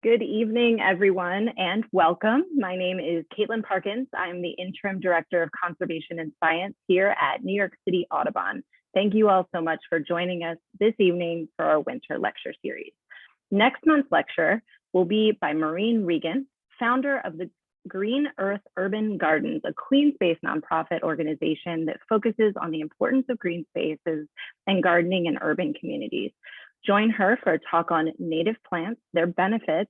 Good evening, everyone, and welcome. My name is Kaitlyn Parkins. I'm the Interim Director of Conservation and Science here at New York City Audubon. Thank you all so much for joining us this evening for our winter lecture series. Next month's lecture will be by Maureen Regan, founder of the Green Earth Urban Gardens, a clean space nonprofit organization that focuses on the importance of green spaces and gardening in urban communities. Join her for a talk on native plants, their benefits,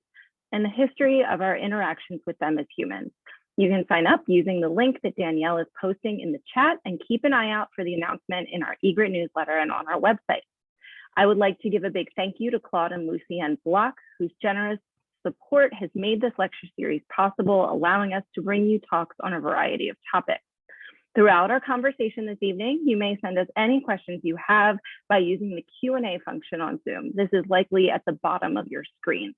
and the history of our interactions with them as humans. You can sign up using the link that Danielle is posting in the chat and keep an eye out for the announcement in our eGrit newsletter and on our website. I would like to give a big thank you to Claude and Lucienne Block, whose generous support has made this lecture series possible, allowing us to bring you talks on a variety of topics. Throughout our conversation this evening, you may send us any questions you have by using the Q&A function on Zoom. This is likely at the bottom of your screen.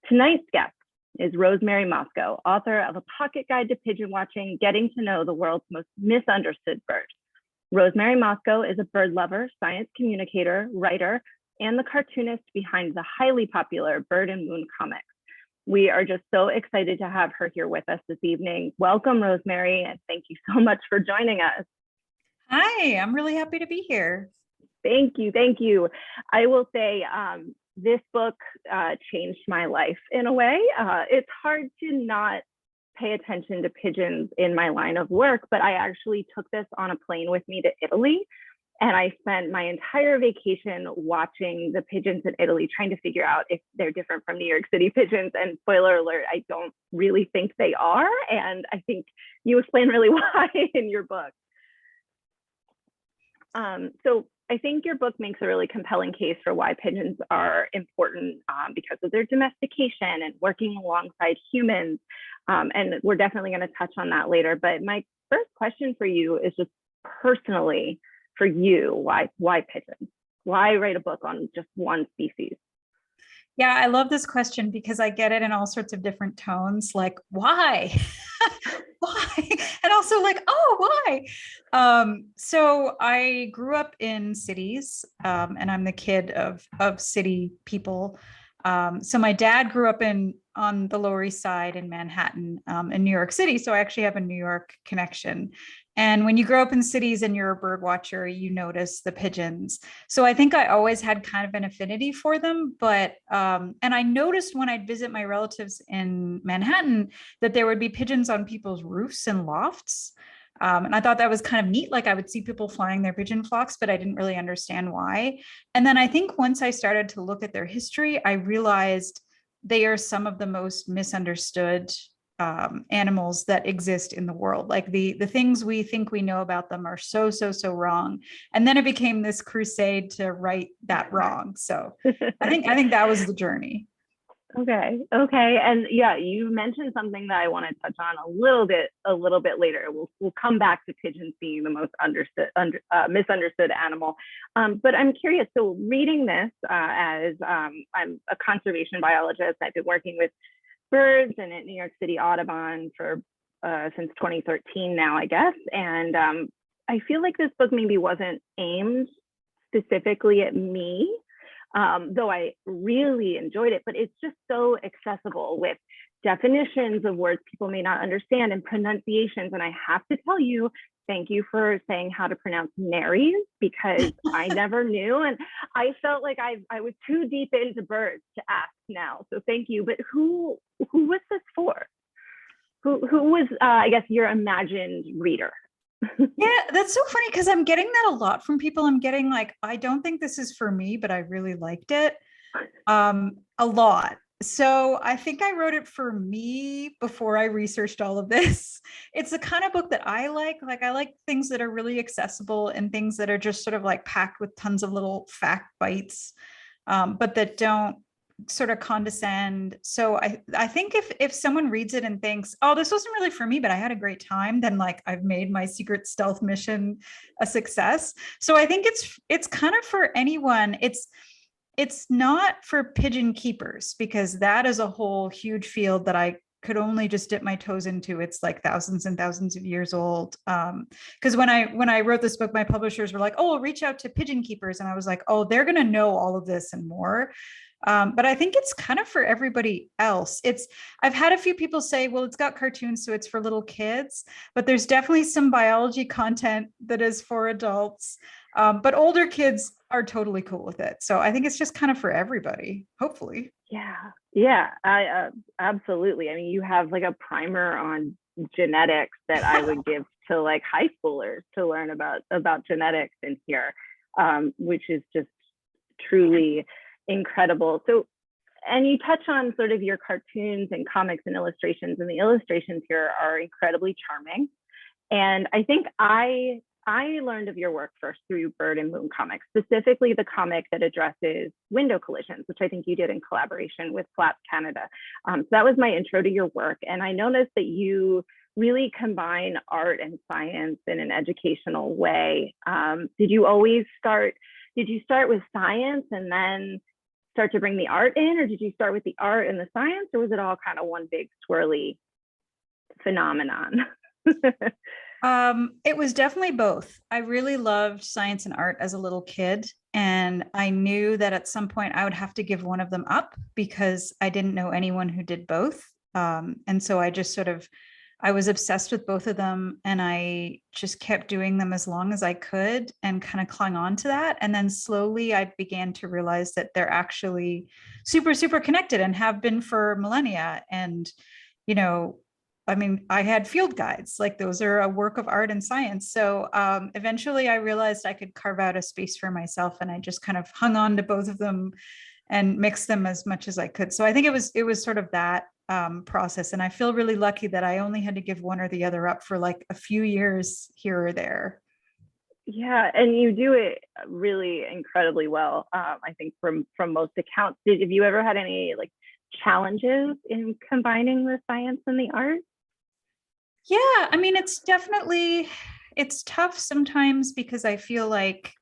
Tonight's guest is Rosemary Mosco, author of A Pocket Guide to Pigeon Watching, Getting to Know the World's Most Misunderstood Bird. Rosemary Mosco is a bird lover, science communicator, writer, and the cartoonist behind the highly popular Bird and Moon comics. We are just so excited to have her here with us this evening. Welcome, Rosemary, and thank you so much for joining us. Hi, I'm really happy to be here. Thank you, thank you. I will say this book changed my life in a way. It's hard to not pay attention to pigeons in my line of work, but I actually took this on a plane with me to Italy. And I spent my entire vacation watching the pigeons in Italy, trying to figure out if they're different from New York City pigeons. And spoiler alert, I don't really think they are. And I think you explain really why in your book. So I think your book makes a really compelling case for why pigeons are important because of their domestication and working alongside humans. And we're definitely going to touch on that later. But my first question for you is just personally, for you, why pigeons? Why write a book on just one species? Yeah, I love this question because I get it in all sorts of different tones, like why? Why? And also like, oh, why? So I grew up in cities and I'm the kid of city people. So my dad grew up on the Lower East Side in Manhattan in New York City. So I actually have a New York connection. And when you grow up in cities and you're a bird watcher, you notice the pigeons. So I think I always had kind of an affinity for them. But, and I noticed when I'd visit my relatives in Manhattan that there would be pigeons on people's roofs and lofts. And I thought that was kind of neat. Like I would see people flying their pigeon flocks, but I didn't really understand why. And then I think once I started to look at their history, I realized they are some of the most misunderstood animals that exist in the world. Like the things we think we know about them are so wrong. And then it became this crusade to right that wrong. So I think that was the journey. Okay. And yeah, you mentioned something that I want to touch on a little bit later. We'll come back to pigeons being the most misunderstood animal. But I'm curious. So reading this as I'm a conservation biologist, I've been working with birds and at New York City Audubon for since 2013 now, I guess. And I feel like this book maybe wasn't aimed specifically at me. Though I really enjoyed it, but it's just so accessible with definitions of words people may not understand and pronunciations. And I have to tell you, thank you for saying how to pronounce Marys, because I never knew. And I felt like I was too deep into birds to ask now. So thank you. But who was this for? Who was, I guess, your imagined reader? Yeah, that's so funny because I'm getting that a lot from people. I'm getting like, I don't think this is for me, but I really liked it a lot. So I think I wrote it for me before I researched all of this. It's the kind of book that I like. Like I like things that are really accessible and things that are just sort of like packed with tons of little fact bites, but that don't sort of condescend. So I think if someone reads it and thinks, oh, this wasn't really for me, but I had a great time, then like I've made my secret stealth mission a success. So I think it's kind of for anyone. It's not for pigeon keepers because that is a whole huge field that I could only just dip my toes into. It's like thousands and thousands of years old. Because when I wrote this book, my publishers were like, oh, reach out to pigeon keepers. And I was like, oh, they're going to know all of this and more. But I think it's kind of for everybody else. I've had a few people say, well, it's got cartoons, so it's for little kids, but there's definitely some biology content that is for adults. But older kids are totally cool with it. So I think it's just kind of for everybody, hopefully. Yeah, I absolutely. I mean, you have like a primer on genetics that I would give to like high schoolers to learn about genetics in here, which is just truly incredible. So, and you touch on sort of your cartoons and comics and illustrations, and the illustrations here are incredibly charming. And I think I learned of your work first through Bird and Moon comics, specifically the comic that addresses window collisions, which I think you did in collaboration with Flaps Canada. So that was my intro to your work. And I noticed that you really combine art and science in an educational way. Did you start with science and then start to bring the art in, or did you start with the art and the science, or was it all kind of one big swirly phenomenon? It was definitely both. I really loved science and art as a little kid, and I knew that at some point I would have to give one of them up because I didn't know anyone who did both. And so I was obsessed with both of them, and I just kept doing them as long as I could and kind of clung on to that. And then slowly I began to realize that they're actually super, super connected and have been for millennia. And, you know, I mean, I had field guides, like those are a work of art and science. So eventually I realized I could carve out a space for myself, and I just kind of hung on to both of them and mixed them as much as I could. So I think it was sort of that process. And I feel really lucky that I only had to give one or the other up for like a few years here or there. Yeah, and you do it really incredibly well. I think from most accounts. Have you ever had any like challenges in combining the science and the art? Yeah, I mean, it's tough sometimes because I feel like,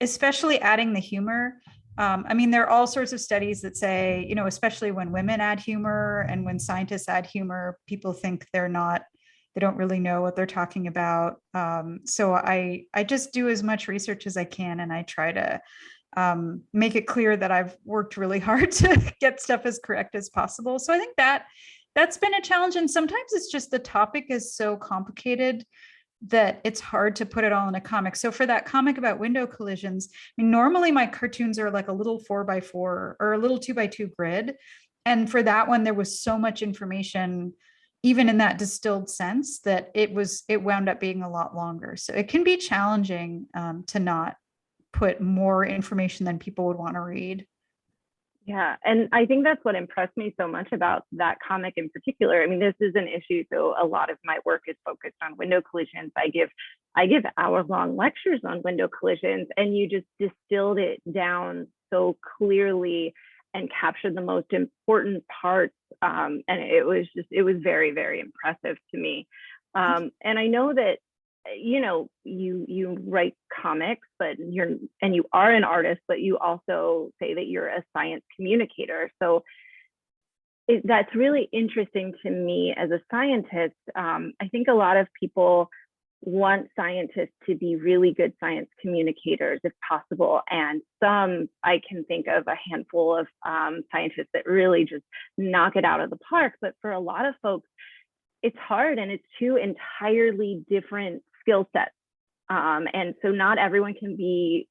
especially adding the humor. I mean, there are all sorts of studies that say, you know, especially when women add humor and when scientists add humor, people think they don't really know what they're talking about. So I just do as much research as I can, and I try to make it clear that I've worked really hard to get stuff as correct as possible. So I think that's been a challenge. And sometimes it's just the topic is so complicated that it's hard to put it all in a comic. So for that comic about window collisions, I mean, normally my cartoons are like a little 4x4 or a little 2x2 grid. And for that one, there was so much information, even in that distilled sense, that it wound up being a lot longer. So it can be challenging to not put more information than people would want to read. Yeah, and I think that's what impressed me so much about that comic in particular. I mean, this is an issue, so a lot of my work is focused on window collisions. I give hour-long lectures on window collisions, and you just distilled it down so clearly and captured the most important parts. And it was very, very impressive to me. And I know that you write comics, but you are an artist, but you also say that you're a science communicator. So that's really interesting to me as a scientist. I think a lot of people want scientists to be really good science communicators if possible. And I can think of a handful of scientists that really just knock it out of the park. But for a lot of folks, it's hard, and it's two entirely different skill sets. And so not everyone can be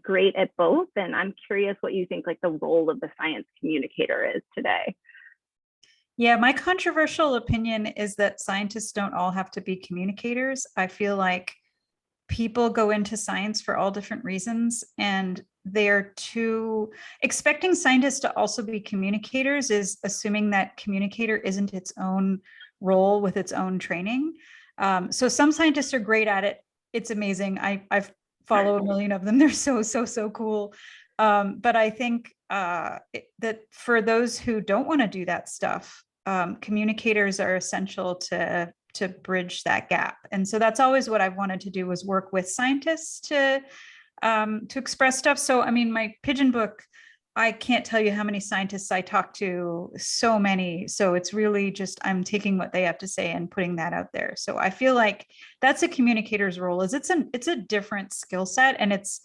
great at both. And I'm curious what you think like the role of the science communicator is today. Yeah, my controversial opinion is that scientists don't all have to be communicators. I feel like people go into science for all different reasons, and they're too expecting scientists to also be communicators is assuming that communicator isn't its own role with its own training. So some scientists are great at it. It's amazing. I've follow a million of them. They're so cool. But I think that for those who don't want to do that stuff, communicators are essential to bridge that gap. And so that's always what I've wanted to do, was work with scientists to express stuff. So, I mean, my pigeon book, I can't tell you how many scientists I talk to, so many. So it's really just, I'm taking what they have to say and putting that out there. So I feel like that's a communicator's role. It's a different skill set, and it's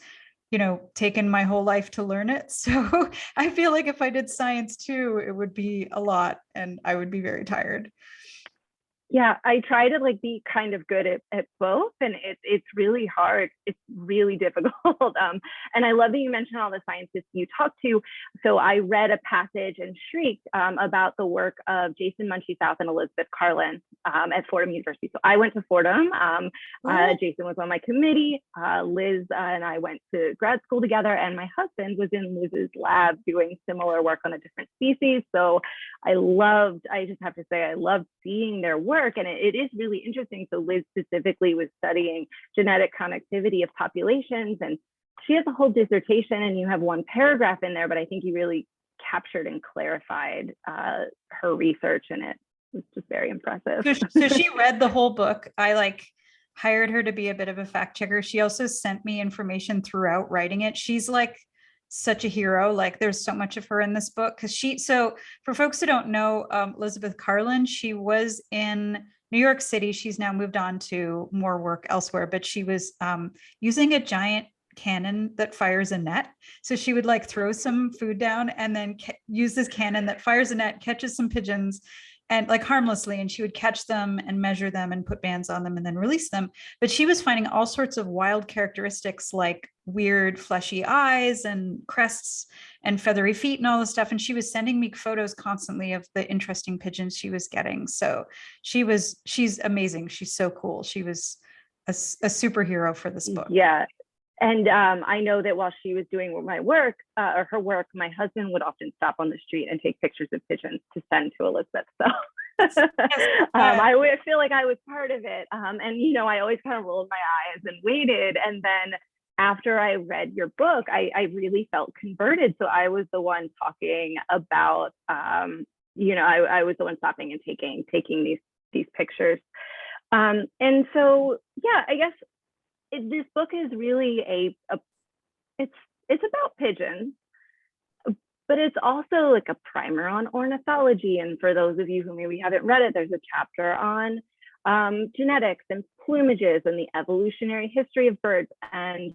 taken my whole life to learn it. So I feel like if I did science too, it would be a lot and I would be very tired. Yeah, I try to like be kind of good at both, and it's really hard. It's really difficult. And I love that you mentioned all the scientists you talked to. So I read a passage and shrieked about the work of Jason Munchie South and Elizabeth Carlin at Fordham University. So I went to Fordham. Jason was on my committee. Liz and I went to grad school together, and my husband was in Liz's lab doing similar work on a different species. So I just have to say, I loved seeing their work. And it is really interesting. So Liz specifically was studying genetic connectivity of populations, and she has a whole dissertation, and you have one paragraph in there, but I think you really captured and clarified her research in it. It was just very impressive. So she read the whole book. I hired her to be a bit of a fact checker. She also sent me information throughout writing it. She's such a hero. There's so much of her in this book so for folks who don't know, Elizabeth Carlin, she was in New York City. She's now moved on to more work elsewhere, but she was using a giant cannon that fires a net. So she would throw some food down and then use this cannon that fires a net, catches some pigeons, and harmlessly, and she would catch them and measure them and put bands on them and then release them. But she was finding all sorts of wild characteristics, like weird fleshy eyes and crests and feathery feet and all this stuff. And she was sending me photos constantly of the interesting pigeons she was getting. So she's amazing. She's so cool. She was a superhero for this book. Yeah. And I know that while she was doing my work or her work, my husband would often stop on the street and take pictures of pigeons to send to Elizabeth. So I feel like I was part of it. And, I always kind of rolled my eyes and waited. And then after I read your book, I really felt converted. So I was the one talking about, I was the one stopping and taking these pictures. And so, yeah, I guess this book is really it's about pigeons, but it's also like a primer on ornithology. And for those of you who maybe haven't read it, there's a chapter on genetics and plumages and the evolutionary history of birds. And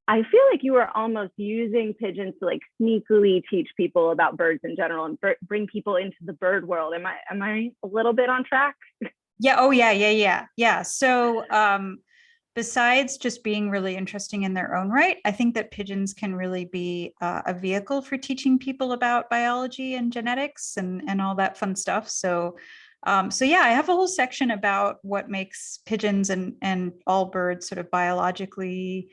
I feel like you are almost using pigeons to sneakily teach people about birds in general and bring people into the bird world. Am I a little bit on track? Yeah. Oh yeah. So besides just being really interesting in their own right, I think that pigeons can really be a vehicle for teaching people about biology and genetics and all that fun stuff. So yeah, I have a whole section about what makes pigeons and all birds sort of biologically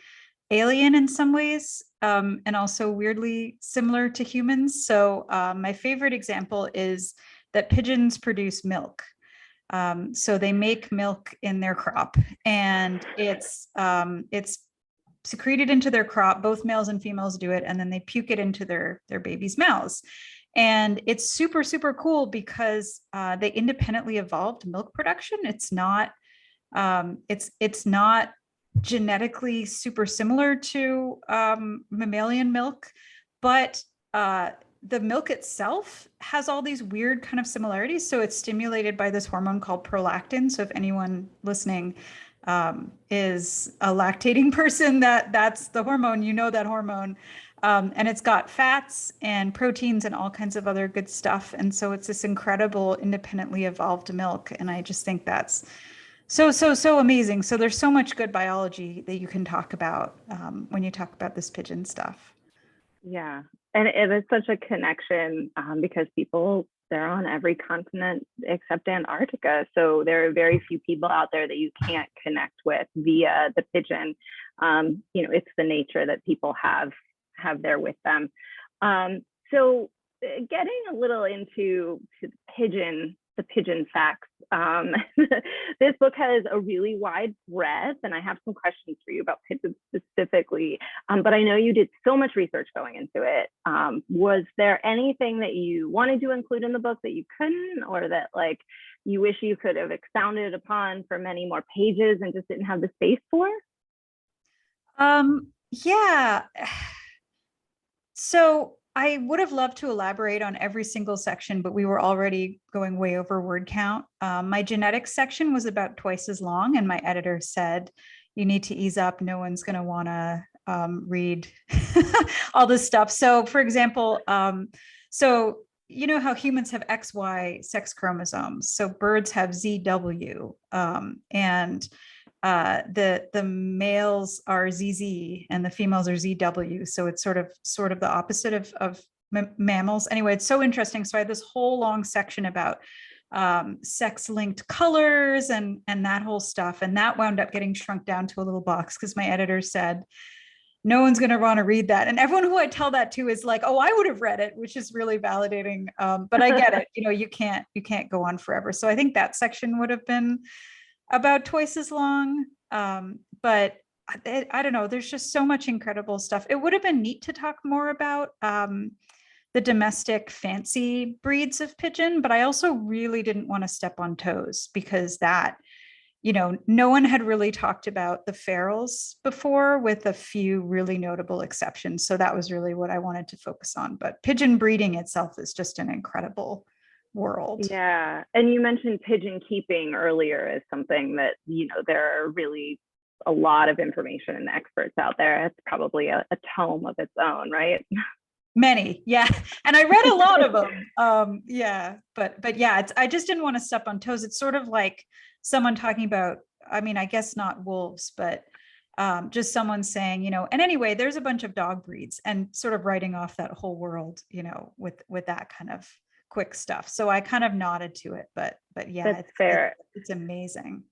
alien in some ways, and also weirdly similar to humans. So my favorite example is that pigeons produce milk. So they make milk in their crop, and it's secreted into their crop. Both males and females do it, and then they puke it into their babies' mouths. And it's super, super cool because they independently evolved milk production. It's not genetically super similar to mammalian milk, but the milk itself has all these weird kind of similarities. So it's stimulated by this hormone called prolactin. So if anyone listening is a lactating person, that's the hormone, that hormone. And it's got fats and proteins and all kinds of other good stuff. And so it's this incredible independently evolved milk. And I just think that's so amazing. So there's so much good biology that you can talk about when you talk about this pigeon stuff. Yeah. And it is such a connection because they're on every continent except Antarctica. So there are very few people out there that you can't connect with via the pigeon. It's the nature that people have there with them. So getting a little into the pigeon facts. This book has a really wide breadth, and I have some questions for you about pigeons specifically. But I know you did so much research going into it. Was there anything that you wanted to include in the book that you couldn't, or that you wish you could have expounded upon for many more pages and just didn't have the space for? Yeah. So I would have loved to elaborate on every single section, but we were already going way over word count. My genetics section was about twice as long, and my editor said, you need to ease up. No one's going to want to read all this stuff. So for example, so you know how humans have XY sex chromosomes. So birds have ZW, and the males are ZZ and the females are ZW. So it's sort of the opposite of mammals. Anyway, it's so interesting. So I had this whole long section about sex-linked colors and that whole stuff, and that wound up getting shrunk down to a little box because my editor said no one's going to want to read that, and everyone who I tell that to is like, oh, I would have read it, which is really validating. But I get it. You can't go on forever. So I think that section would have been about twice as long. But I don't know, there's just so much incredible stuff. It would have been neat to talk more about the domestic fancy breeds of pigeon, but I also really didn't want to step on toes because that, no one had really talked about the ferals before, with a few really notable exceptions. So that was really what I wanted to focus on. But pigeon breeding itself is just an incredible world. Yeah. And you mentioned pigeon keeping earlier as something that, there are really a lot of information and experts out there. It's probably a tome of its own, right? Many, yeah. And I read a lot of them. Yeah, but yeah, I just didn't want to step on toes. It's sort of like someone talking about, I mean, I guess not wolves, but just someone saying, and anyway, there's a bunch of dog breeds, and sort of writing off that whole world, with that kind of quick stuff. So I kind of nodded to it, but yeah, that's fair. It's amazing.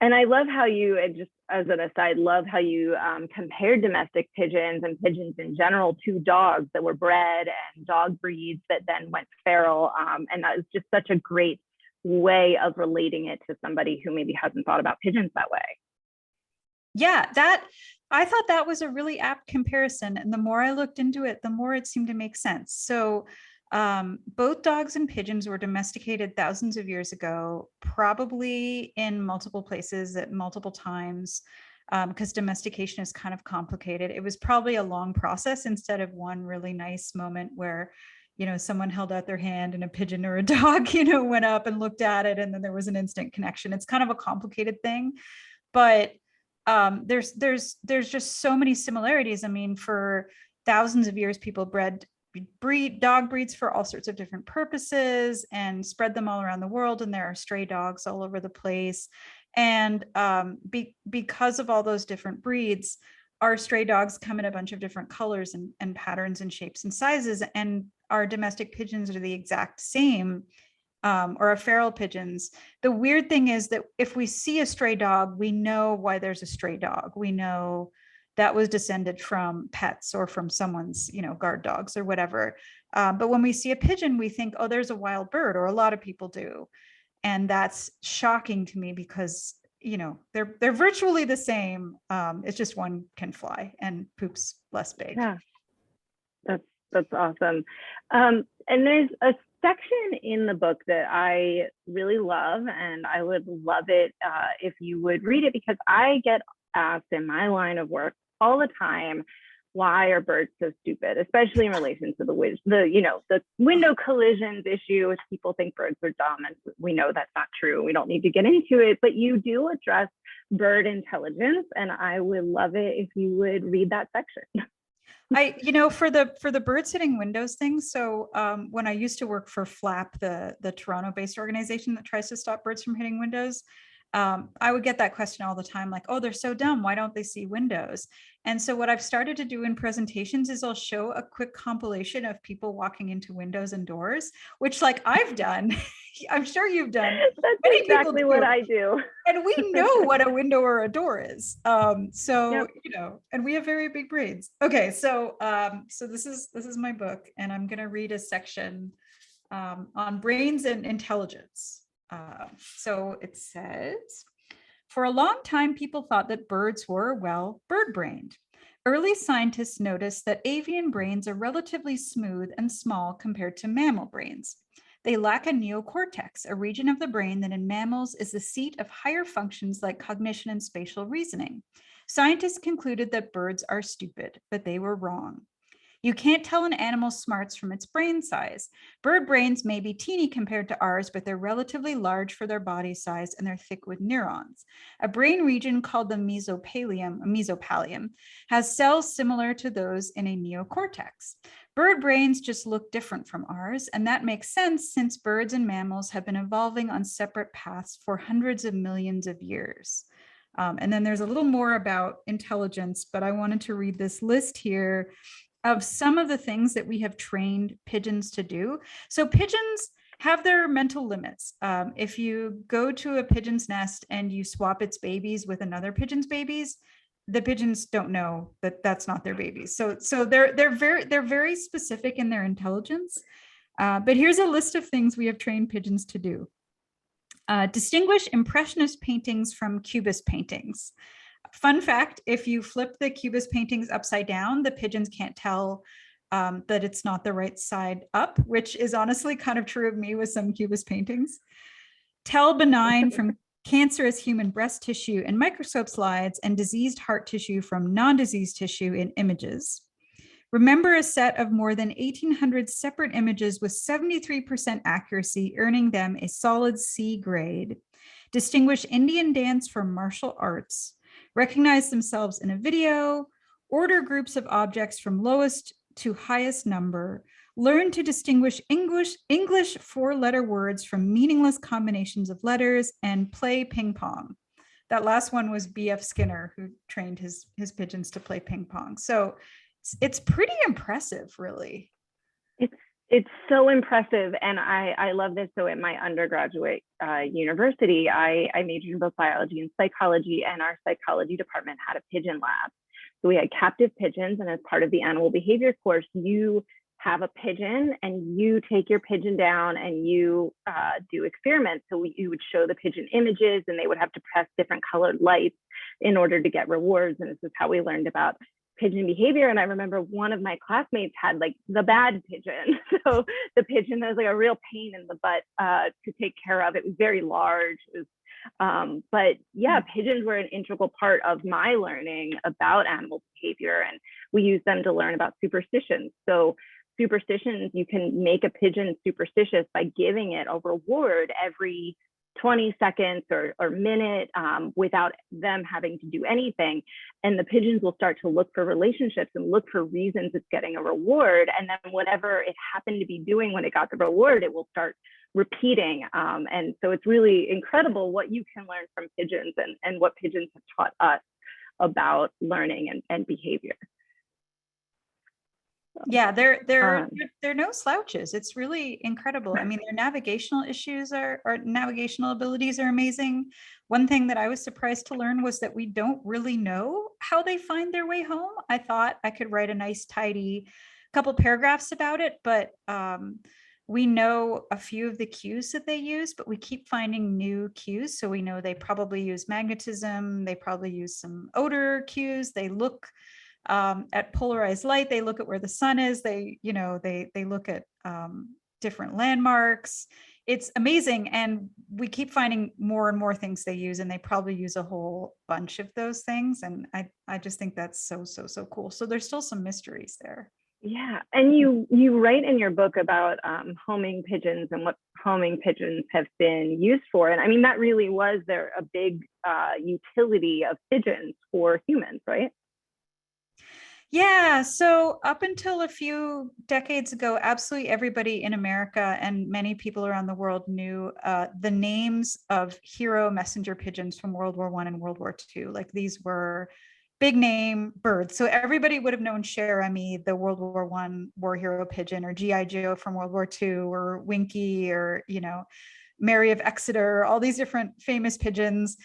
And I love how you, just as an aside, love how you compared domestic pigeons and pigeons in general to dogs that were bred and dog breeds that then went feral. And that is just such a great way of relating it to somebody who maybe hasn't thought about pigeons that way. Yeah, I thought that was a really apt comparison. And the more I looked into it, the more it seemed to make sense. So both dogs and pigeons were domesticated thousands of years ago, probably in multiple places at multiple times, because domestication is kind of complicated. It was probably a long process instead of one really nice moment where, someone held out their hand and a pigeon or a dog, went up and looked at it, and then there was an instant connection. It's kind of a complicated thing, but there's just so many similarities. I mean, for thousands of years, people dog breeds for all sorts of different purposes and spread them all around the world. And there are stray dogs all over the place. And because of all those different breeds, our stray dogs come in a bunch of different colors and patterns and shapes and sizes. And our domestic pigeons are the exact same, or our feral pigeons. The weird thing is that if we see a stray dog, we know why there's a stray dog. We know that was descended from pets or from someone's, guard dogs or whatever. But when we see a pigeon, we think, oh, there's a wild bird, or a lot of people do. And that's shocking to me because, they're virtually the same. It's just one can fly and poops less big. Yeah, that's awesome. And there's a section in the book that I really love, and I would love it if you would read it, because I get asked in my line of work all the time, why are birds so stupid, especially in relation to the window collisions issue, which people think birds are dumb, and we know that's not true. We don't need to get into it, but you do address bird intelligence, and I would love it if you would read that section. For the bird sitting windows thing. So when I used to work for FLAP, the Toronto-based organization that tries to stop birds from hitting windows, I would get that question all the time, like, oh, they're so dumb. Why don't they see windows? And so what I've started to do in presentations is I'll show a quick compilation of people walking into windows and doors, which I've done. I'm sure you've done. That's exactly what I do. And we know what a window or a door is. So, yep. And we have very big brains. Okay. So this is my book, and I'm going to read a section on brains and intelligence. So it says, for a long time, people thought that birds were, bird-brained. Early scientists noticed that avian brains are relatively smooth and small compared to mammal brains. They lack a neocortex, a region of the brain that in mammals is the seat of higher functions like cognition and spatial reasoning. Scientists concluded that birds are stupid, but they were wrong. You can't tell an animal's smarts from its brain size. Bird brains may be teeny compared to ours, but they're relatively large for their body size and they're thick with neurons. A brain region called the mesopallium has cells similar to those in a neocortex. Bird brains just look different from ours, and that makes sense since birds and mammals have been evolving on separate paths for hundreds of millions of years. And then there's a little more about intelligence, but I wanted to read this list here of some of the things that we have trained pigeons to do. So pigeons have their mental limits. If you go to a pigeon's nest and you swap its babies with another pigeon's babies, the pigeons don't know that that's not their babies. So they're very specific in their intelligence. But here's a list of things we have trained pigeons to do. Distinguish impressionist paintings from cubist paintings. Fun fact, if you flip the cubist paintings upside down, the pigeons can't tell that it's not the right side up, which is honestly kind of true of me with some cubist paintings. Tell benign from cancerous human breast tissue in microscope slides and diseased heart tissue from non-diseased tissue in images. Remember a set of more than 1,800 separate images with 73% accuracy, earning them a solid C grade. Distinguish Indian dance from martial arts. Recognize themselves in a video. Order groups of objects from lowest to highest number. Learn to distinguish English four-letter words from meaningless combinations of letters, and play ping pong. That last one was B.F. Skinner, who trained his pigeons to play ping pong. So it's pretty impressive, really. It's so impressive. And I love this. So at my undergraduate university, I majored in both biology and psychology, and our psychology department had a pigeon lab. So we had captive pigeons, and as part of the animal behavior course, you have a pigeon and you take your pigeon down and you do experiments. So you would show the pigeon images, and they would have to press different colored lights in order to get rewards. And this is how we learned about pigeon behavior. And I remember one of my classmates had like the bad pigeon. So the pigeon was like a real pain in the butt to take care of. It was very large. It was, but yeah, pigeons were an integral part of my learning about animal behavior. And we use them to learn about superstitions. So superstitions, you can make a pigeon superstitious by giving it a reward every 20 seconds or minute without them having to do anything. And the pigeons will start to look for relationships and look for reasons it's getting a reward. And then whatever it happened to be doing when it got the reward, it will start repeating. And so it's really incredible what you can learn from pigeons and what pigeons have taught us about learning and behavior. Yeah, they're no slouches. It's really incredible. I mean, their navigational navigational abilities are amazing. One thing that I was surprised to learn was that we don't really know how they find their way home. I thought I could write a nice, tidy couple paragraphs about it, but we know a few of the cues that they use, but we keep finding new cues. So we know they probably use magnetism. They probably use some odor cues. They look at polarized light. They look at where the sun is. They look at different landmarks. It's amazing. And we keep finding more and more things they use, and they probably use a whole bunch of those things. And I just think that's so cool. So there's still some mysteries there. Yeah. And you write in your book about homing pigeons and what homing pigeons have been used for. And I mean, that really was a big utility of pigeons for humans, right? Yeah, so up until a few decades ago, absolutely everybody in America and many people around the world knew the names of hero messenger pigeons from World War I and World War II. Like, these were big name birds. So everybody would have known Cher Emmy, the World War I war hero pigeon, or G.I. Joe from World War II, or Winky, or, Mary of Exeter, all these different famous pigeons.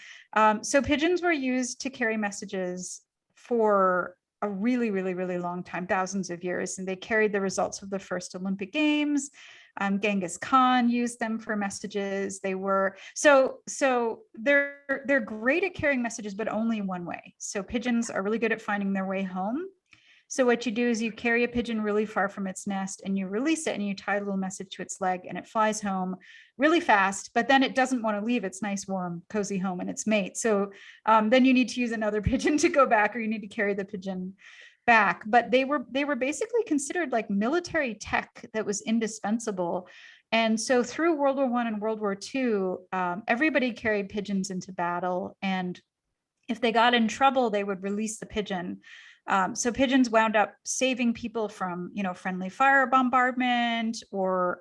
So pigeons were used to carry messages for a really, really, really long time, thousands of years. And they carried the results of the first Olympic Games. Genghis Khan used them for messages. They were, so they're great at carrying messages, but only one way. So pigeons are really good at finding their way home. So what you do is you carry a pigeon really far from its nest and you release it and you tie a little message to its leg and it flies home really fast, but then it doesn't want to leave its nice, warm, cozy home and its mate. So then you need to use another pigeon to go back, or you need to carry the pigeon back, but they were basically considered like military tech that was indispensable. And so through World War I and World War II, everybody carried pigeons into battle. And if they got in trouble, they would release the pigeon. So pigeons wound up saving people from, friendly fire bombardment, or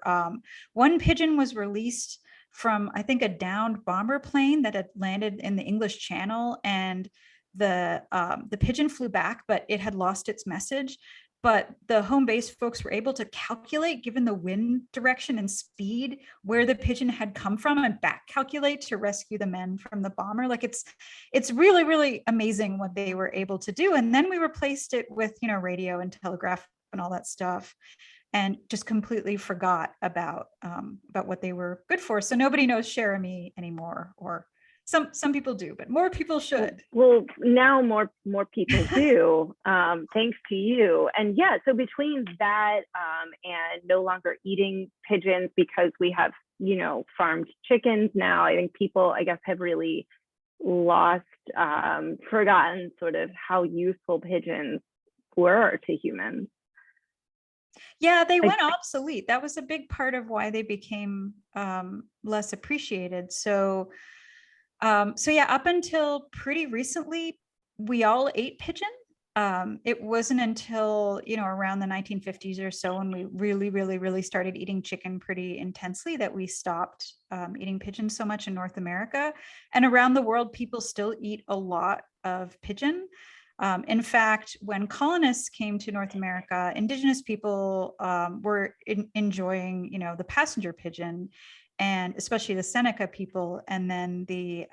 one pigeon was released from, I think, a downed bomber plane that had landed in the English Channel, and the pigeon flew back, but it had lost its message. But the home base folks were able to calculate, given the wind direction and speed, where the pigeon had come from, and back calculate to rescue the men from the bomber. Like it's really, really amazing what they were able to do. And then we replaced it with, radio and telegraph and all that stuff, and just completely forgot about what they were good for. So nobody knows Jeremy anymore, or some people do, but more people should. Well, now more people do, thanks to you. And yeah, so between that and no longer eating pigeons because we have, farmed chickens now, I think people, I guess, have really lost, forgotten sort of how useful pigeons were to humans. Yeah, they went obsolete. That was a big part of why they became less appreciated. So yeah, up until pretty recently, we all ate pigeon. It wasn't until, around the 1950s or so, when we really, really, really started eating chicken pretty intensely, that we stopped eating pigeon so much in North America. And around the world, people still eat a lot of pigeon. In fact, when colonists came to North America, indigenous people were enjoying, the passenger pigeon, and especially the Seneca people. And then the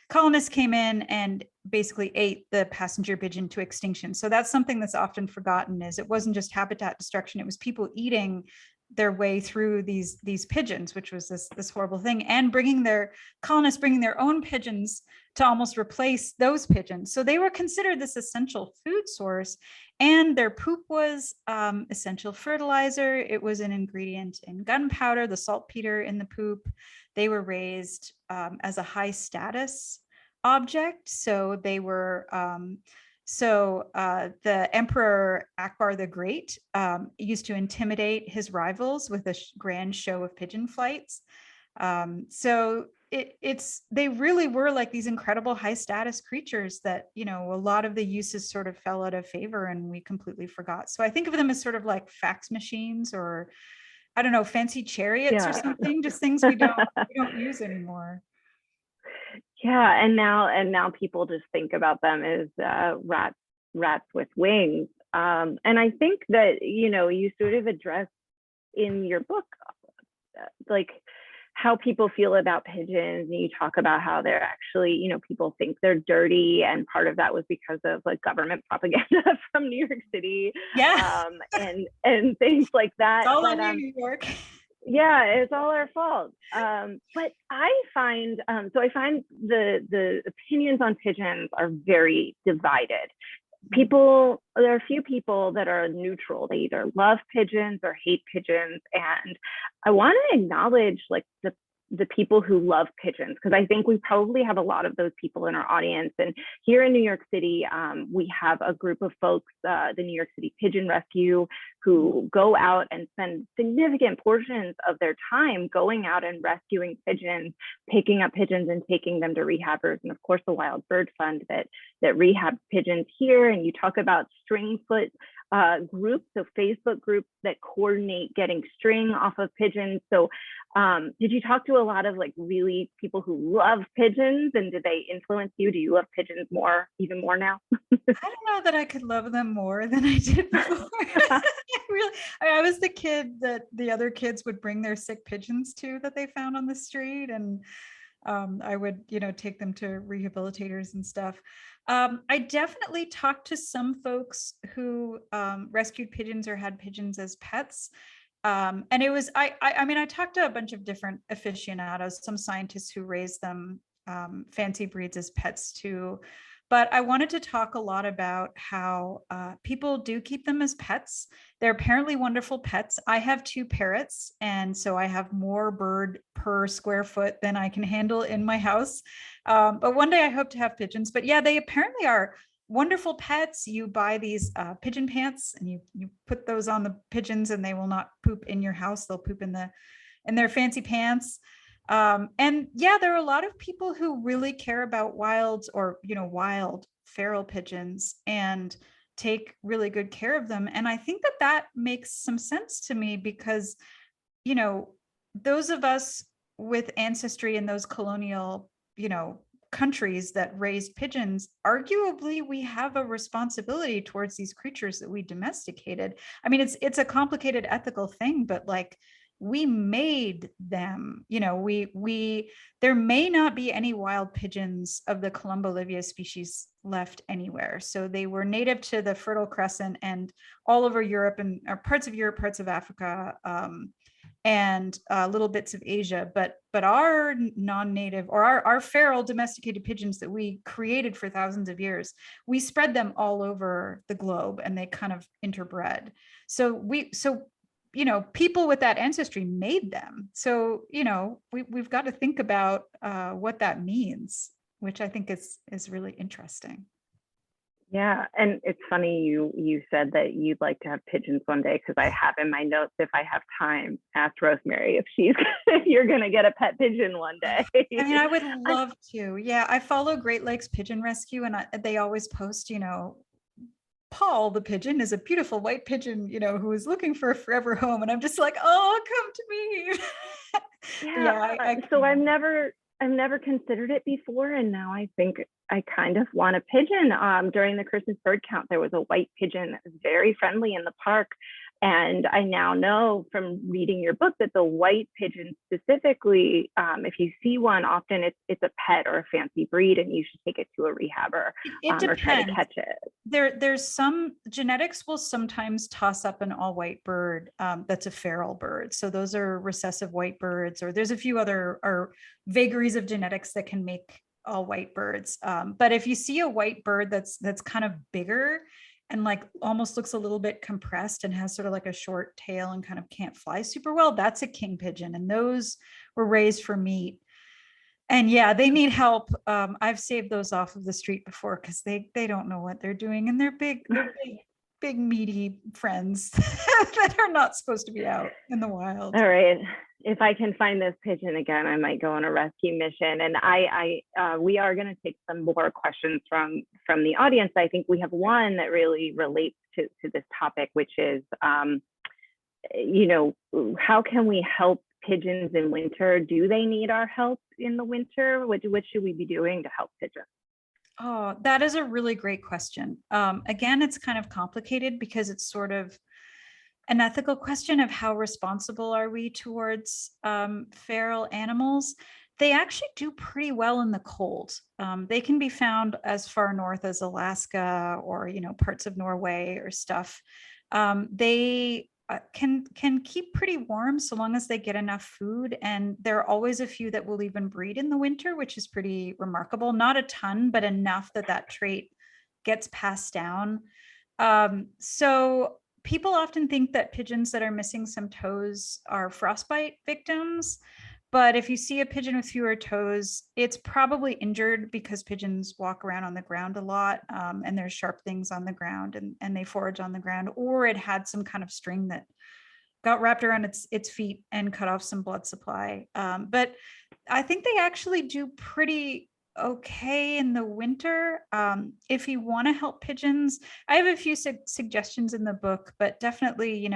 colonists came in and basically ate the passenger pigeon to extinction. So that's something that's often forgotten, is it wasn't just habitat destruction, it was people eating their way through these pigeons, which was this horrible thing, and colonists bringing their own pigeons to almost replace those pigeons. So they were considered this essential food source, and their poop was essential fertilizer. It was an ingredient in gunpowder, the saltpeter in the poop. They were raised as a high status object. So they were the Emperor Akbar the Great used to intimidate his rivals with a grand show of pigeon flights. So they really were like these incredible high status creatures that, a lot of the uses sort of fell out of favor and we completely forgot. So I think of them as sort of like fax machines, or I don't know, fancy chariots or something, just things we don't use anymore. Yeah, and now people just think about them as rats with wings. And I think that, you sort of address in your book, like how people feel about pigeons, and you talk about how they're actually, people think they're dirty, and part of that was because of like government propaganda from New York City, and things like that. It's all on New York. Yeah, it's all our fault. But I find the opinions on pigeons are very divided. There are a few people that are neutral. They either love pigeons or hate pigeons. And I want to acknowledge like the people who love pigeons, because I think we probably have a lot of those people in our audience. And here in New York City, we have a group of folks, the New York City Pigeon Rescue, who go out and spend significant portions of their time going out and rescuing pigeons, picking up pigeons and taking them to rehabbers, and of course the Wild Bird Fund that rehabs pigeons here. And you talk about stringfoot groups, so Facebook groups that coordinate getting string off of pigeons. So did you talk to a lot of like really people who love pigeons, and did they influence you? Do you love pigeons even more now? I don't know that I could love them more than I did before. I was the kid that the other kids would bring their sick pigeons to that they found on the street, and I would, take them to rehabilitators and stuff. I definitely talked to some folks who rescued pigeons or had pigeons as pets. And it was, I talked to a bunch of different aficionados, some scientists who raise them, fancy breeds as pets too. But I wanted to talk a lot about how people do keep them as pets. They're apparently wonderful pets. I have 2 parrots, and so I have more bird per square foot than I can handle in my house. But one day I hope to have pigeons. But yeah, they apparently are wonderful pets. You buy these pigeon pants and you put those on the pigeons and they will not poop in your house. They'll poop in their fancy pants. And yeah, there are a lot of people who really care about wild or, wild feral pigeons and take really good care of them. And I think that that makes some sense to me because, those of us with ancestry in those colonial, countries that raised pigeons, arguably we have a responsibility towards these creatures that we domesticated. I mean, it's a complicated ethical thing, but like, we made them, we there may not be any wild pigeons of the columbolivia species left anywhere. So they were native to the Fertile Crescent and all over Europe and parts of Europe, parts of Africa, and little bits of Asia, but our non-native or our feral domesticated pigeons that we created for thousands of years, we spread them all over the globe and they kind of interbred. So people with that ancestry made them. So we've got to think about what that means, which I think is really interesting. Yeah, and it's funny you said that you'd like to have pigeons one day, because I have in my notes, if I have time, ask Rosemary if you're gonna get a pet pigeon one day. I mean, I would love to. Yeah, I follow Great Lakes Pigeon Rescue, and they always post, Paul the pigeon is a beautiful white pigeon, who is looking for a forever home, and I'm just like, oh, come to me. Yeah, so I've never considered it before, and now I think I kind of want a pigeon. During the Christmas bird count, there was a white pigeon that was very friendly in the park. And I now know from reading your book that the white pigeon specifically, if you see one, often it's a pet or a fancy breed, and you should take it to a rehabber or try to catch it. There's some genetics will sometimes toss up an all-white bird that's a feral bird. So those are recessive white birds, or there's a few other or vagaries of genetics that can make all white birds. But if you see a white bird that's kind of bigger and like almost looks a little bit compressed and has sort of like a short tail and kind of can't fly super well, that's a king pigeon. And those were raised for meat. And yeah, they need help. I've saved those off of the street before because they don't know what they're doing. And they're big, meaty friends that are not supposed to be out in the wild. All right. If I can find this pigeon again, I might go on a rescue mission. And we are going to take some more questions from the audience. I think we have one that really relates to this topic, which is, how can we help pigeons in winter? Do they need our help in the winter? What should we be doing to help pigeons? Oh, that is a really great question. Again, it's kind of complicated because it's sort of an ethical question of how responsible are we towards feral animals. They actually do pretty well in the cold. They can be found as far north as Alaska or parts of Norway or stuff. They can keep pretty warm so long as they get enough food, and there are always a few that will even breed in the winter, which is pretty remarkable. Not a ton, but enough that trait gets passed down. So people often think that pigeons that are missing some toes are frostbite victims. But if you see a pigeon with fewer toes, it's probably injured because pigeons walk around on the ground a lot, and there's sharp things on the ground and they forage on the ground, or it had some kind of string that got wrapped around its feet and cut off some blood supply. But I think they actually do pretty okay in the winter. If you want to help pigeons, I have a few suggestions in the book, but definitely,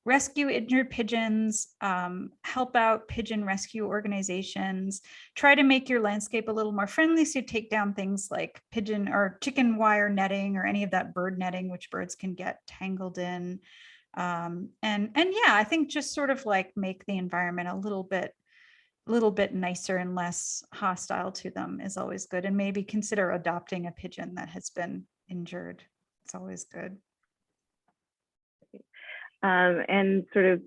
rescue injured pigeons, help out pigeon rescue organizations, try to make your landscape a little more friendly. So take down things like pigeon or chicken wire netting or any of that bird netting, which birds can get tangled in. And yeah, I think just sort of like make the environment a little bit nicer and less hostile to them is always good. And maybe consider adopting a pigeon that has been injured. It's always good. And sort of,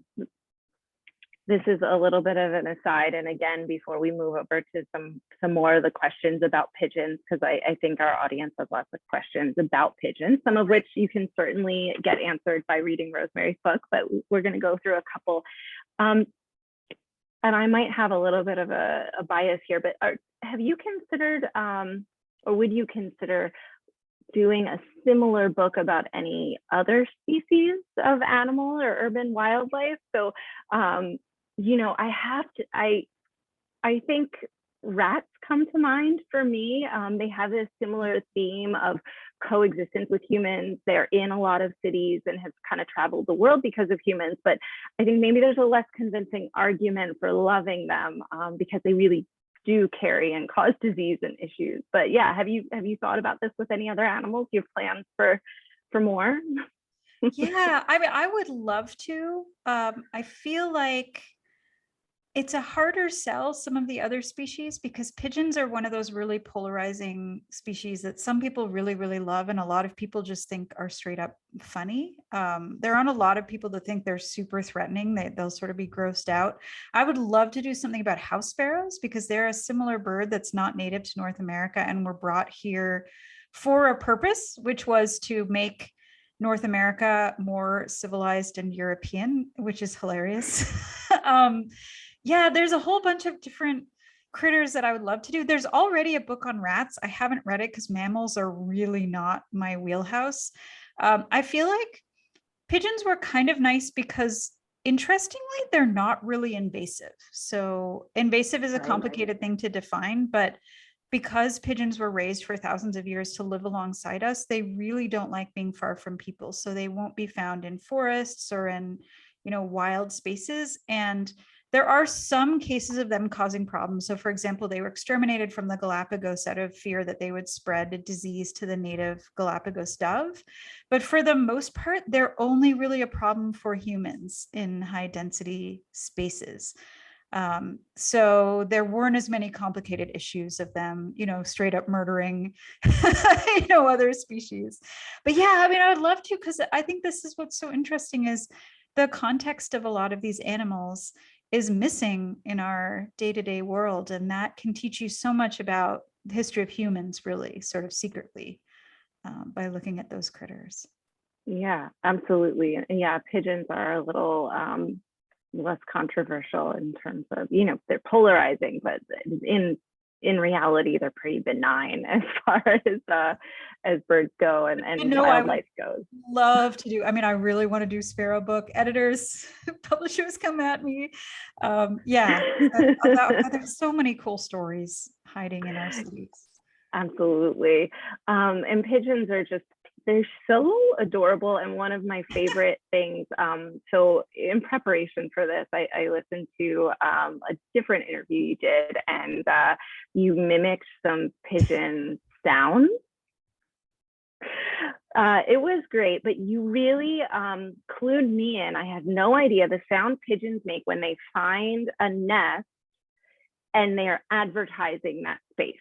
this is a little bit of an aside. And again, before we move over to some more of the questions about pigeons, because I think our audience has lots of questions about pigeons, some of which you can certainly get answered by reading Rosemary's book, but we're going to go through a couple. And I might have a little bit of a bias here, but have you considered, or would you consider doing a similar book about any other species of animal or urban wildlife. So, you know, I think rats come to mind for me. They have this similar theme of coexistence with humans. They're in a lot of cities and have kind of traveled the world because of humans. But I think maybe there's a less convincing argument for loving them because they really do carry and cause disease and issues. But yeah, have you thought about this with any other animals? Do you have plans for more? Yeah, I mean, I would love to. I feel like it's a harder sell, some of the other species, because pigeons are one of those really polarizing species that some people really, really love, and a lot of people just think are straight up funny. There aren't a lot of people that think they're super threatening. They'll sort of be grossed out. I would love to do something about house sparrows because they're a similar bird that's not native to North America and were brought here for a purpose, which was to make North America more civilized and European, which is hilarious. Yeah, there's a whole bunch of different critters that I would love to do. There's already a book on rats. I haven't read it because mammals are really not my wheelhouse. I feel like pigeons were kind of nice because, interestingly, they're not really invasive. So invasive is a complicated thing to define, but because pigeons were raised for thousands of years to live alongside us, they really don't like being far from people. So they won't be found in forests or in, you know, wild spaces. And there are some cases of them causing problems. So for example, they were exterminated from the Galapagos out of fear that they would spread a disease to the native Galapagos dove. But for the most part, they're only really a problem for humans in high density spaces. So there weren't as many complicated issues of them, you know, straight up murdering, you know, other species. But yeah, I mean, I would love to, because I think this is what's so interesting is the context of a lot of these animals is missing in our day-to-day world. And that can teach you so much about the history of humans, really, sort of secretly, by looking at those critters. Yeah, absolutely. And yeah, pigeons are a little less controversial in terms of, you know, they're polarizing, but in reality, they're pretty benign as far as birds go and wildlife goes. Love to do. I mean, I really want to do sparrow book. Editors, publishers come at me. Yeah, there's so many cool stories hiding in our cities. Absolutely. And pigeons are just, they're so adorable. And one of my favorite things, so in preparation for this, I listened to a different interview you did, and you mimicked some pigeon sounds. It was great, but you really clued me in. I had no idea the sound pigeons make when they find a nest and they're advertising that space.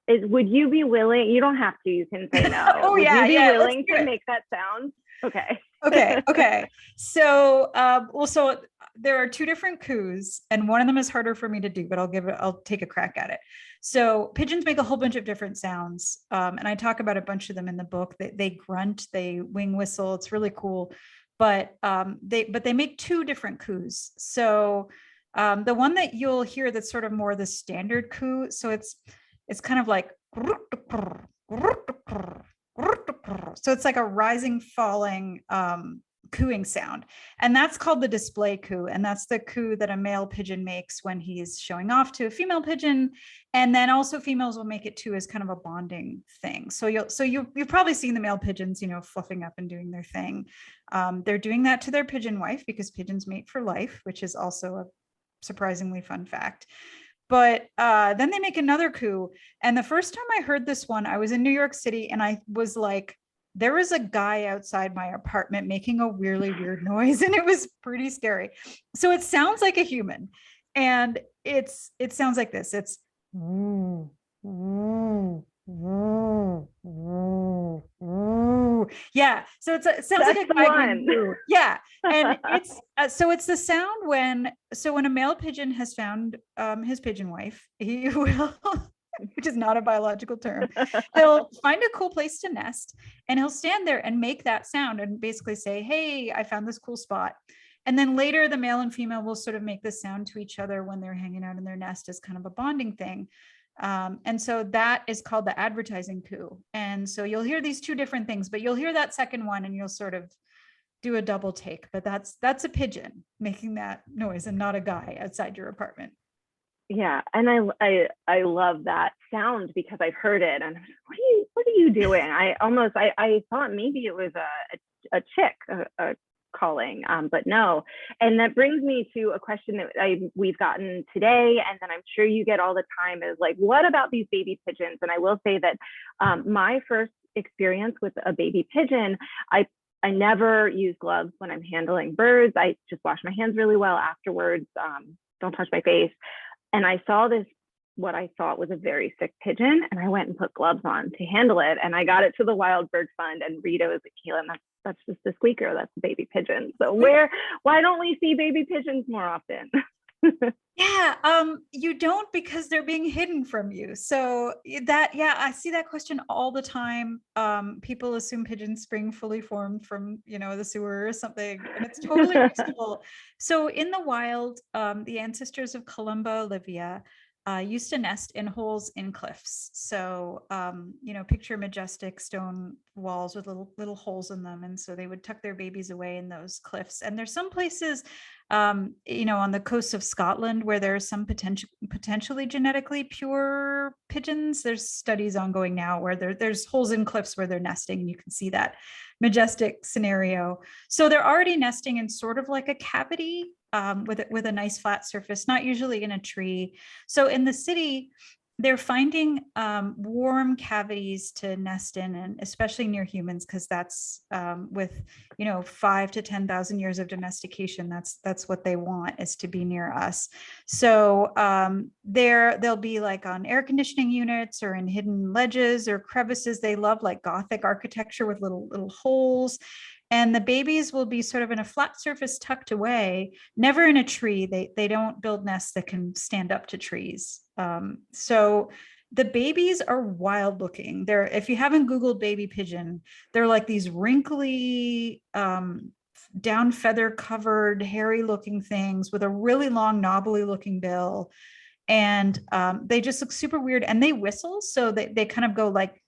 Would you be willing? You don't have to. You can say no. Oh, would yeah, you be willing to make that sound? Okay. Okay. So, so there are two different coos, and one of them is harder for me to do, but I'll take a crack at it. So pigeons make a whole bunch of different sounds, and I talk about a bunch of them in the book. They grunt, they wing whistle. It's really cool, but they make two different coos. So the one that you'll hear that's sort of more the standard coo. So it's kind of like, so it's like a rising, falling cooing sound. And that's called the display coo. And that's the coo that a male pigeon makes when he's showing off to a female pigeon. And then also females will make it too as kind of a bonding thing. So you've probably seen the male pigeons, you know, fluffing up and doing their thing. They're doing that to their pigeon wife because pigeons mate for life, which is also a surprisingly fun fact. But then they make another coo. And the first time I heard this one, I was in New York City and I was like, there was a guy outside my apartment making a really weird noise, and it was pretty scary. So it sounds like a human, and it sounds like this. It's yeah. So it sounds like a guy going, yeah. And it's it's the sound when a male pigeon has found his pigeon wife, he will which is not a biological term, he'll find a cool place to nest, and he'll stand there and make that sound and basically say, hey, I found this cool spot. And then later the male and female will sort of make this sound to each other when they're hanging out in their nest as kind of a bonding thing. And so that is called the advertising coo. And so you'll hear these two different things, but you'll hear that second one and you'll sort of do a double take, but that's a pigeon making that noise and not a guy outside your apartment. Yeah, and I love that sound because I've heard it, and I'm just, what are you doing? I thought maybe it was a chick calling, but no. And that brings me to a question that we've gotten today, and then I'm sure you get all the time, is like, what about these baby pigeons? And I will say that my first experience with a baby pigeon, I never use gloves when I'm handling birds. I just wash my hands really well afterwards. Don't touch my face. And I saw this, what I thought was a very sick pigeon, and I went and put gloves on to handle it. And I got it to the Wild Bird Fund, and Rita was like, Kaitlyn, that's just a squeaker. That's a baby pigeon. So why don't we see baby pigeons more often? Yeah, you don't, because they're being hidden from you. So I see that question all the time. People assume pigeons spring fully formed from, the sewer or something, and it's totally reasonable. So in the wild, the ancestors of Columba olivia used to nest in holes in cliffs. So, picture majestic stone walls with little holes in them. And so they would tuck their babies away in those cliffs. And there's some places, on the coast of Scotland where there are some potentially genetically pure pigeons. There's studies ongoing now where there's holes in cliffs where they're nesting, and you can see that majestic scenario. So they're already nesting in sort of like a cavity, with a nice flat surface, not usually in a tree. So in the city, they're finding warm cavities to nest in, and especially near humans, because that's with 5 to 10,000 years of domestication. That's what they want, is to be near us. So they'll be like on air conditioning units or in hidden ledges or crevices. They love like Gothic architecture with little holes. And the babies will be sort of in a flat surface tucked away, never in a tree. They don't build nests that can stand up to trees. So the babies are wild looking. If you haven't Googled baby pigeon, they're like these wrinkly, down feather covered, hairy looking things with a really long knobbly looking bill. And they just look super weird, and they whistle. So they kind of go like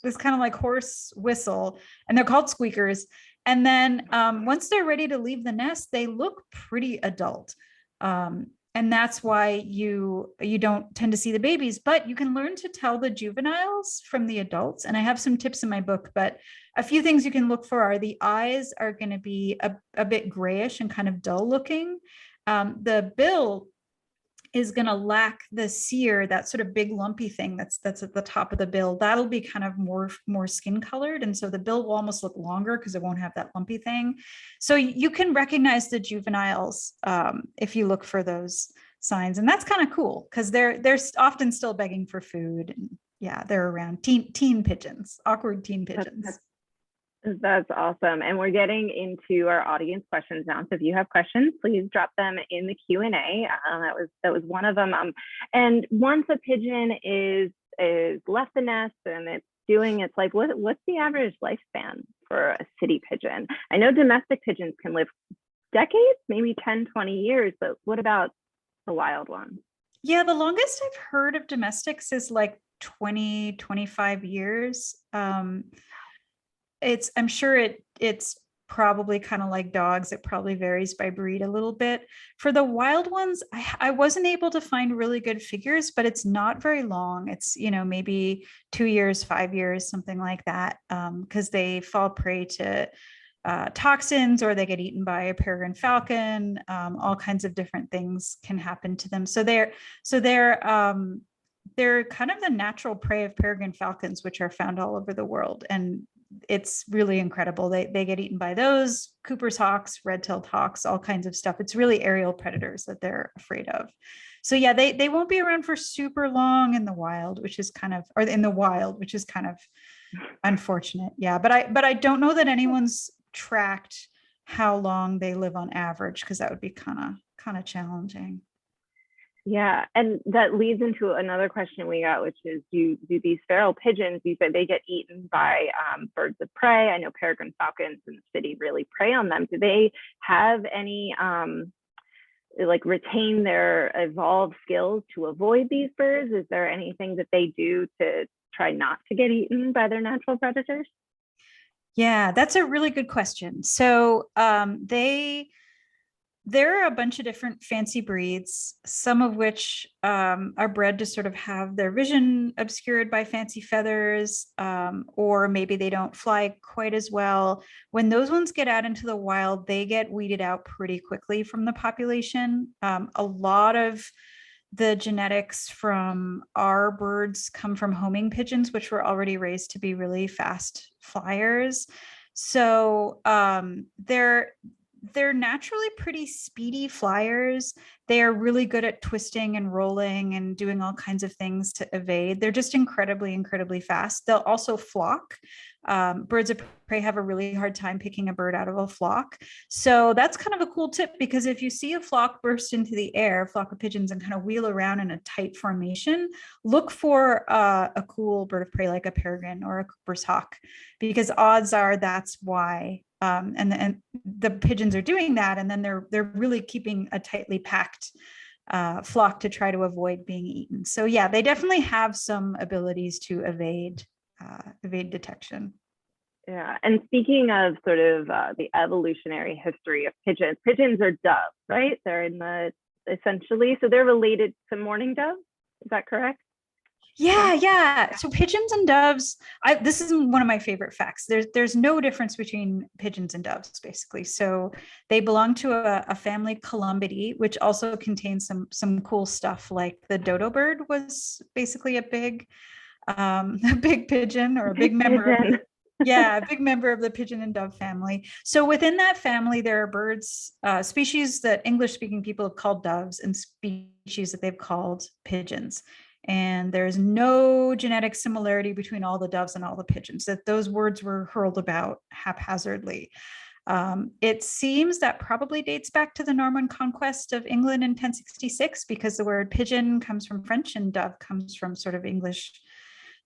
this kind of like hoarse whistle, and they're called squeakers. And then once they're ready to leave the nest, they look pretty adult. And that's why you don't tend to see the babies, but you can learn to tell the juveniles from the adults. And I have some tips in my book, but a few things you can look for are the eyes are going to be a bit grayish and kind of dull looking. The bill is going to lack the cere, that sort of big lumpy thing that's at the top of the bill. That'll be kind of more skin colored. And so the bill will almost look longer because it won't have that lumpy thing. So you can recognize the juveniles if you look for those signs. And that's kind of cool because they're often still begging for food. And yeah, they're around teen pigeons, awkward teen pigeons. That's awesome. And we're getting into our audience questions now. So if you have questions, please drop them in the Q&A. That was one of them. And once a pigeon is left the nest and it's doing its life, what's the average lifespan for a city pigeon? I know domestic pigeons can live decades, maybe 10, 20 years, but what about the wild ones? Yeah, the longest I've heard of domestics is like 20, 25 years. I'm sure it's probably kind of like dogs. It probably varies by breed a little bit. For the wild ones, I wasn't able to find really good figures, but it's not very long. It's, maybe 2 years, 5 years, something like that, because they fall prey to toxins, or they get eaten by a peregrine falcon. All kinds of different things can happen to them. So they're kind of the natural prey of peregrine falcons, which are found all over the world. And it's really incredible. They get eaten by those, Cooper's hawks, red-tailed hawks, all kinds of stuff. It's really aerial predators that they're afraid of. So yeah, they won't be around for super long in the wild, which is kind of unfortunate. Yeah, but I don't know that anyone's tracked how long they live on average, because that would be kind of challenging. Yeah, and that leads into another question we got, which is, do these feral pigeons, you said they get eaten by birds of prey? I know peregrine falcons in the city really prey on them. Do they have any like retain their evolved skills to avoid these birds? Is there anything that they do to try not to get eaten by their natural predators? Yeah, that's a really good question. So there are a bunch of different fancy breeds, some of which are bred to sort of have their vision obscured by fancy feathers, or maybe they don't fly quite as well. When those ones get out into the wild, they get weeded out pretty quickly from the population. A lot of the genetics from our birds come from homing pigeons, which were already raised to be really fast flyers. So they're naturally pretty speedy flyers. They are really good at twisting and rolling and doing all kinds of things to evade. They're just incredibly, incredibly fast. They'll also flock. Birds of prey have a really hard time picking a bird out of a flock. So that's kind of a cool tip, because if you see a flock burst into the air, a flock of pigeons, and kind of wheel around in a tight formation, look for a cool bird of prey like a peregrine or a Cooper's hawk, because odds are that's why. And the pigeons are doing that, and then they're really keeping a tightly packed flock to try to avoid being eaten. So yeah, they definitely have some abilities to evade detection. Yeah, and speaking of sort of the evolutionary history of pigeons, pigeons are doves, right? They're in the essentially, so they're related to mourning doves. Is that correct? Yeah. So pigeons and doves, this is one of my favorite facts. There's no difference between pigeons and doves, basically. So they belong to a family Columbidae, which also contains some cool stuff, like the dodo bird was basically a big pigeon, or a big member of a big member of the pigeon and dove family. So within that family, there are birds, species that English speaking people have called doves, and species that they've called pigeons. And there's no genetic similarity between all the doves and all the pigeons, that those words were hurled about haphazardly. It seems that probably dates back to the Norman conquest of England in 1066, because the word pigeon comes from French and dove comes from sort of English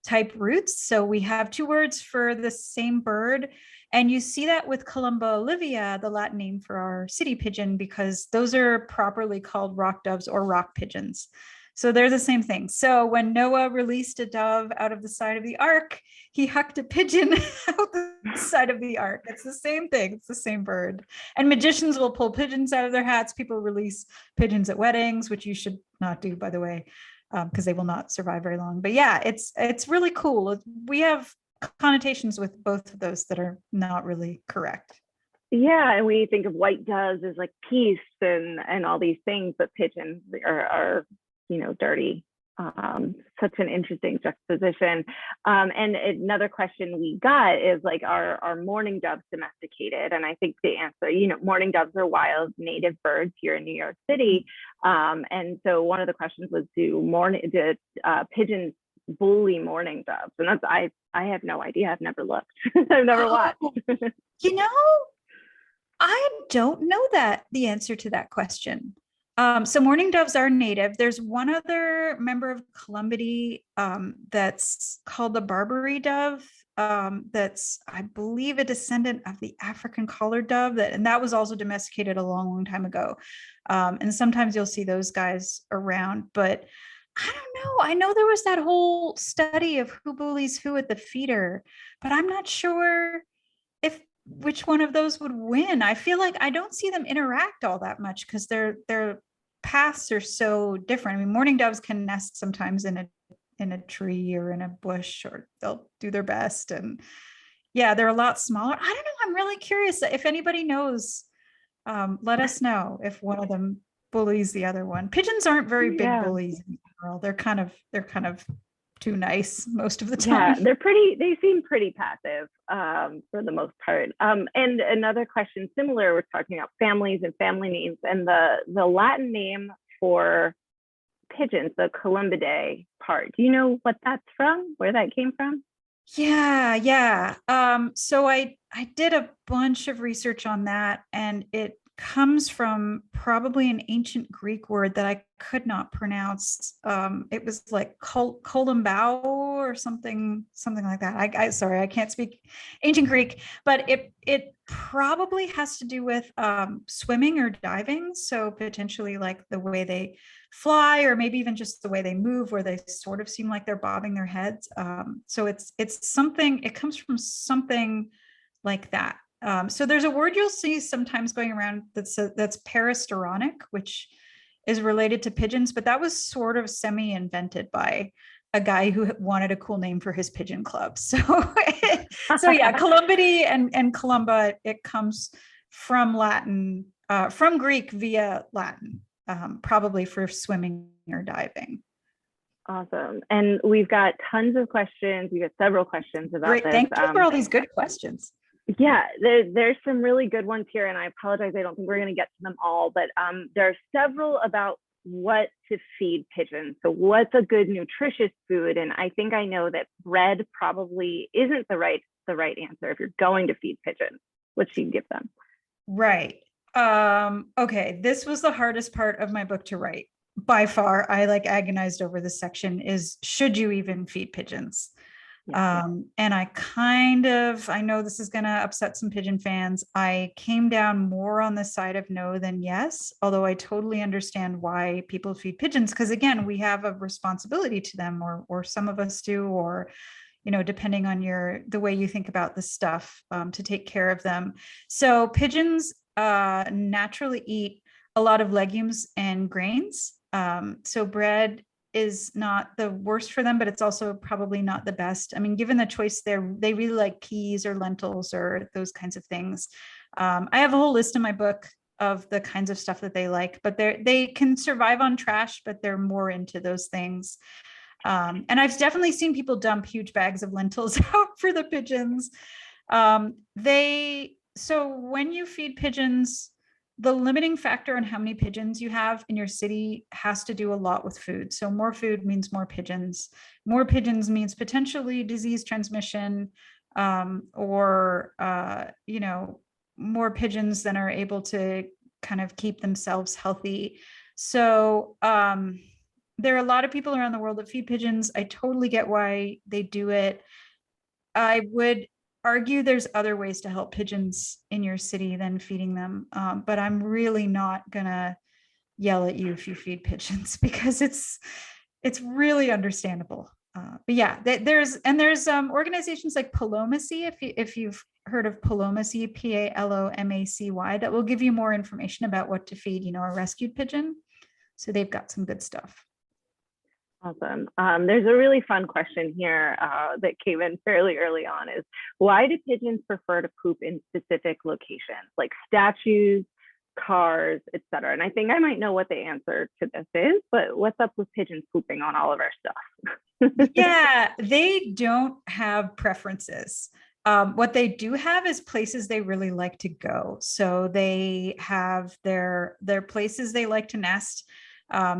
type roots. So we have two words for the same bird. And you see that with Columba olivia, the Latin name for our city pigeon, because those are properly called rock doves or rock pigeons. So they're the same thing. So when Noah released a dove out of the side of the ark, he hucked a pigeon out the side of the ark. It's the same thing. It's the same bird. And magicians will pull pigeons out of their hats. People release pigeons at weddings, which you should not do, by the way, because they will not survive very long. But yeah, it's really cool. We have connotations with both of those that are not really correct. Yeah, and when you think of white doves as like peace and all these things, but pigeons are dirty. Such an interesting juxtaposition. And another question we got is like, are mourning doves domesticated? And I think the answer, mourning doves are wild native birds here in New York City. And so one of the questions was, do pigeons bully mourning doves? And that's, I have no idea. I've never looked. I've never watched. I don't know the answer to that question. So mourning doves are native. There's one other member of Columbidae that's called the Barbary dove. That's, I believe, a descendant of the African collared dove, and that was also domesticated a long, long time ago. And sometimes you'll see those guys around, but I don't know. I know there was that whole study of who bullies who at the feeder, but I'm not sure which one of those would win. I feel like I don't see them interact all that much, because their paths are so different. I mean, mourning doves can nest sometimes in a tree or in a bush, or they'll do their best. And yeah, they're a lot smaller. I don't know. I'm really curious if anybody knows. Let us know if one of them bullies the other one. Pigeons aren't very big bullies in general. They're kind of too nice most of the time. Yeah, they seem pretty passive for the most part. And another question similar, we're talking about families and family names, and the Latin name for pigeons, the Columbidae part. Do you know what that's from? Where that came from? Yeah. So I did a bunch of research on that, and it comes from probably an ancient Greek word that I could not pronounce. It was like kolumbao or something like that. I sorry, I can't speak ancient Greek, but it probably has to do with swimming or diving. So potentially like the way they fly, or maybe even just the way they move, where they sort of seem like they're bobbing their heads. So it's something, it comes from something like that. So there's a word you'll see sometimes going around that's peristeronic, which is related to pigeons, but that was sort of semi-invented by a guy who wanted a cool name for his pigeon club. So, so yeah, columbity and columba, it comes from Latin, from Greek via Latin, probably for swimming or diving. Awesome. And we've got tons of questions. We got several questions about Great. this. Thank you for all these good questions. Yeah, there's some really good ones here, and I apologize, I don't think we're going to get to them all, but there are several about what to feed pigeons. So what's a good nutritious food? And I think I know that bread probably isn't the right answer if you're going to feed pigeons. What should you give them? Right. Okay, this was the hardest part of my book to write. By far, I agonized over this section, is should you even feed pigeons? Yeah. And I know this is going to upset some pigeon fans. I came down more on the side of no than yes, although I totally understand why people feed pigeons, because again, we have a responsibility to them, or some of us do, or depending on the way you think about this stuff, to take care of them. So pigeons naturally eat a lot of legumes and grains. So bread is not the worst for them, but it's also probably not the best. I mean, given the choice there, they really like peas or lentils or those kinds of things. I have a whole list in my book of the kinds of stuff that they like, but they can survive on trash, but they're more into those things. And I've definitely seen people dump huge bags of lentils out for the pigeons. So when you feed pigeons, the limiting factor on how many pigeons you have in your city has to do a lot with food. So more food means more pigeons. More pigeons means potentially disease transmission, or more pigeons than are able to kind of keep themselves healthy. So there are a lot of people around the world that feed pigeons. I totally get why they do it. I would argue there's other ways to help pigeons in your city than feeding them. But I'm really not gonna yell at you if you feed pigeons, because it's really understandable. But yeah, there's organizations like Palomacy, if you've heard of Palomacy, Palomacy, that will give you more information about what to feed, a rescued pigeon. So they've got some good stuff. Awesome. There's a really fun question here that came in fairly early on, is why do pigeons prefer to poop in specific locations, like statues, cars, etc.? And I think I might know what the answer to this is, but what's up with pigeons pooping on all of our stuff? Yeah, they don't have preferences. What they do have is places they really like to go. So they have their places they like to nest.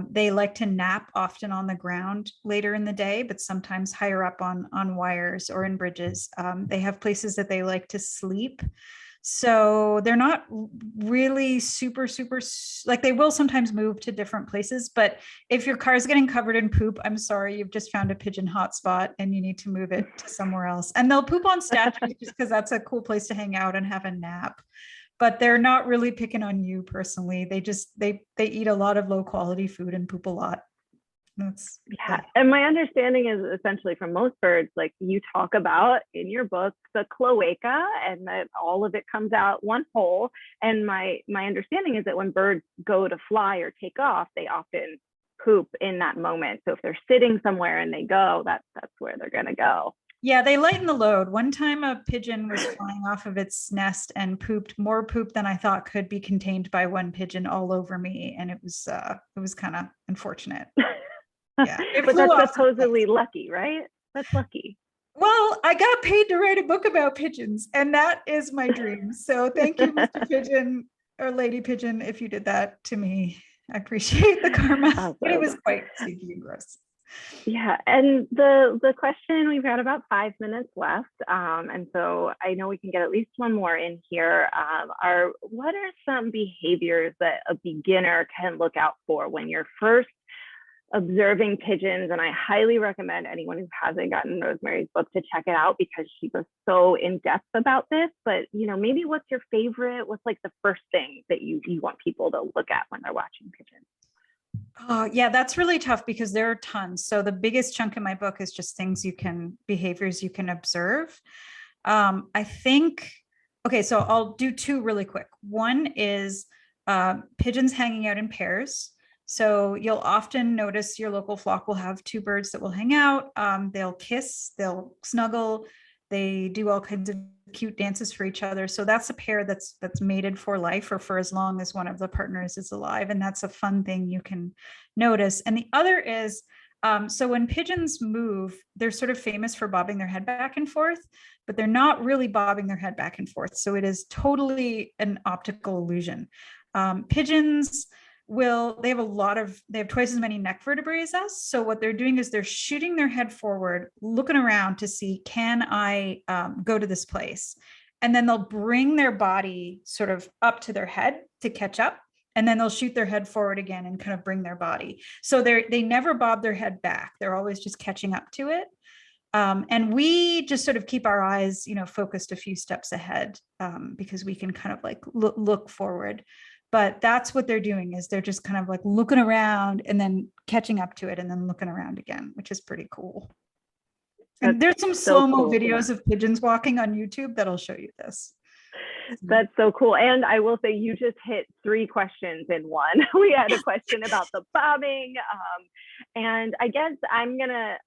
They like to nap, often on the ground later in the day, but sometimes higher up on wires or in bridges. They have places that they like to sleep. So they're not really super, they will sometimes move to different places, but if your car is getting covered in poop, I'm sorry, you've just found a pigeon hotspot and you need to move it to somewhere else. And they'll poop on statues just because that's a cool place to hang out and have a nap. But they're not really picking on you personally. They eat a lot of low quality food and poop a lot. And my understanding is essentially from most birds, like you talk about in your book, the cloaca, and that all of it comes out one hole. And my understanding is that when birds go to fly or take off, they often poop in that moment. So if they're sitting somewhere and they go, that's where they're going to go. Yeah, they lighten the load. One time a pigeon was flying off of its nest and pooped more poop than I thought could be contained by one pigeon all over me. And it was kind of unfortunate. Yeah, but that's supposedly lucky, right? That's lucky. Well, I got paid to write a book about pigeons, and that is my dream. So thank you, Mr. Pigeon or Lady Pigeon, if you did that to me. I appreciate the karma, awesome. But it was quite stinky and gross. Yeah, and the question, we've got about 5 minutes left, and so I know we can get at least one more in here. What are some behaviors that a beginner can look out for when you're first observing pigeons, and I highly recommend anyone who hasn't gotten Rosemary's book to check it out because she goes so in depth about this. But maybe what's your favorite? What's like the first thing that you want people to look at when they're watching pigeons? Oh, yeah, that's really tough because there are tons. So the biggest chunk in my book is just behaviors you can observe. I think, okay, so I'll do two really quick. One is pigeons hanging out in pairs. So you'll often notice your local flock will have two birds that will hang out. They'll kiss, they'll snuggle, they do all kinds of cute dances for each other. So that's a pair that's mated for life or for as long as one of the partners is alive. And that's a fun thing you can notice. And the other is, so when pigeons move, they're sort of famous for bobbing their head back and forth, but they're not really bobbing their head back and forth. So it is totally an optical illusion. Pigeons they have twice as many neck vertebrae as us. So what they're doing is they're shooting their head forward, looking around to see, can I go to this place? And then they'll bring their body sort of up to their head to catch up. And then they'll shoot their head forward again and kind of bring their body. So they never bob their head back. They're always just catching up to it. And we just sort of keep our eyes, focused a few steps ahead because we can kind of like look forward. But that's what they're doing, is they're just kind of like looking around and then catching up to it and then looking around again, which is pretty cool. And there's some slow-mo videos of pigeons walking on YouTube that'll show you this. That's so cool. And I will say you just hit 3 questions in one. We had a question about the bobbing. And I guess I'm going to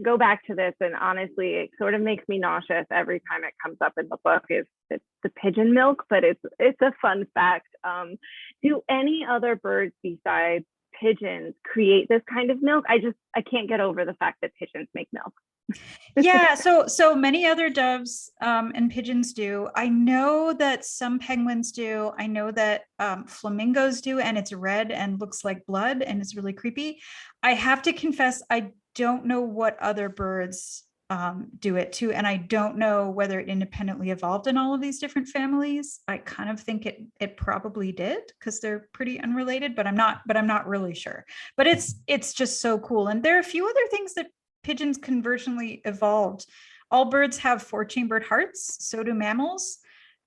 go back to this, and honestly it sort of makes me nauseous every time it comes up in the book, is it's the pigeon milk, but it's a fun fact. Do any other birds besides pigeons create this kind of milk? I can't get over the fact that pigeons make milk. Yeah, so many other doves and pigeons do. I know that some penguins do. I know that flamingos do, and it's red and looks like blood and it's really creepy. I have to confess, I don't know what other birds do it too, and I don't know whether it independently evolved in all of these different families. I kind of think it probably did because they're pretty unrelated, but I'm not really sure. But it's just so cool. And there are a few other things that pigeons convergently evolved. All birds have 4-chambered hearts, so do mammals.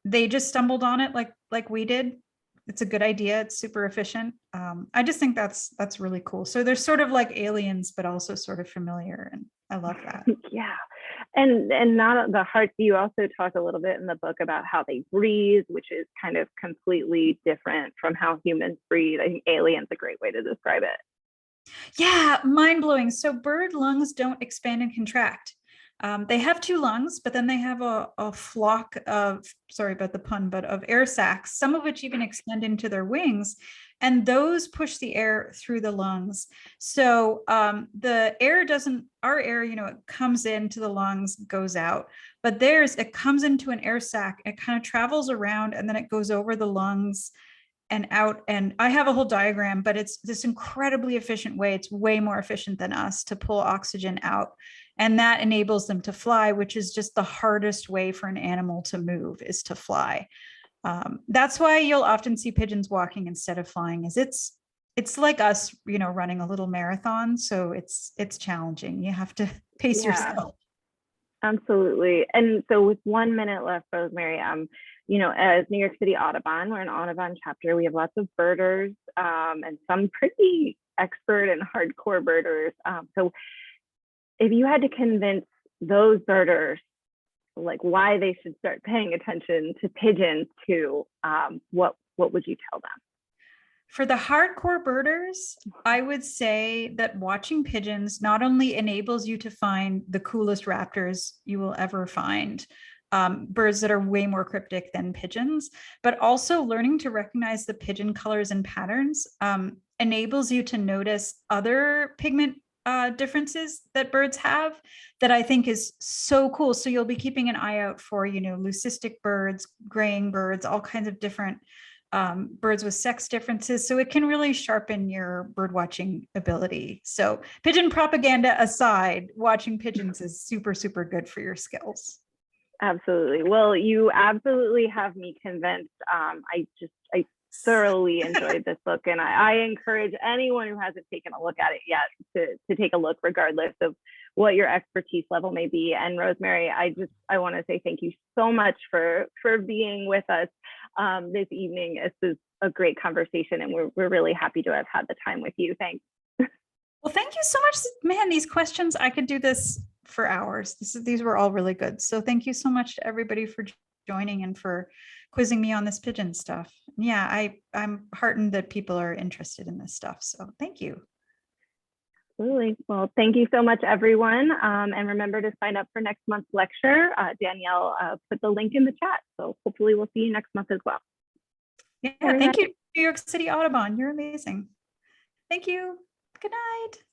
They just stumbled on it like we did. It's a good idea. It's super efficient. I just think that's really cool. So they're sort of like aliens, but also sort of familiar, and I love that. Yeah, and not the hearts. You also talk a little bit in the book about how they breathe, which is kind of completely different from how humans breathe. I think alien's a great way to describe it. Yeah, mind-blowing. So bird lungs don't expand and contract. They have 2 lungs, but then they have a flock of, sorry about the pun, but of air sacs, some of which even extend into their wings, and those push the air through the lungs. So the air our air, it comes into the lungs, goes out, but it comes into an air sac, it kind of travels around, and then it goes over the lungs and out. And I have a whole diagram, but it's this incredibly efficient way. It's way more efficient than us to pull oxygen out. And that enables them to fly, which is just the hardest way for an animal to move, is to fly. That's why you'll often see pigeons walking instead of flying, is it's like us, running a little marathon. So it's challenging. You have to pace yourself. Absolutely. And so with 1 minute left, Rosemary, as New York City Audubon, we're an Audubon chapter. We have lots of birders and some pretty expert and hardcore birders. So if you had to convince those birders like why they should start paying attention to pigeons too, what would you tell them? For the hardcore birders, I would say that watching pigeons not only enables you to find the coolest raptors you will ever find, birds that are way more cryptic than pigeons, but also learning to recognize the pigeon colors and patterns enables you to notice other pigment differences that birds have that I think is so cool. So you'll be keeping an eye out for, leucistic birds, graying birds, all kinds of different birds with sex differences. So it can really sharpen your bird watching ability. So pigeon propaganda aside, watching pigeons is super, super good for your skills. Absolutely. Well, you absolutely have me convinced. I thoroughly enjoyed this book, and I encourage anyone who hasn't taken a look at it yet to take a look, regardless of what your expertise level may be. And Rosemary, I want to say thank you so much for being with us this evening. This is a great conversation, and we're really happy to have had the time with you. Thanks. Well, thank you so much. Man, these questions, I could do this for hours. These were all really good. So thank you so much to everybody for joining and for quizzing me on this pigeon stuff. Yeah, I'm heartened that people are interested in this stuff. So thank you. Absolutely. Well, thank you so much, everyone. And remember to sign up for next month's lecture. Danielle put the link in the chat. So hopefully we'll see you next month as well. Yeah, thank you, New York City Audubon. You're amazing. Thank you. Good night.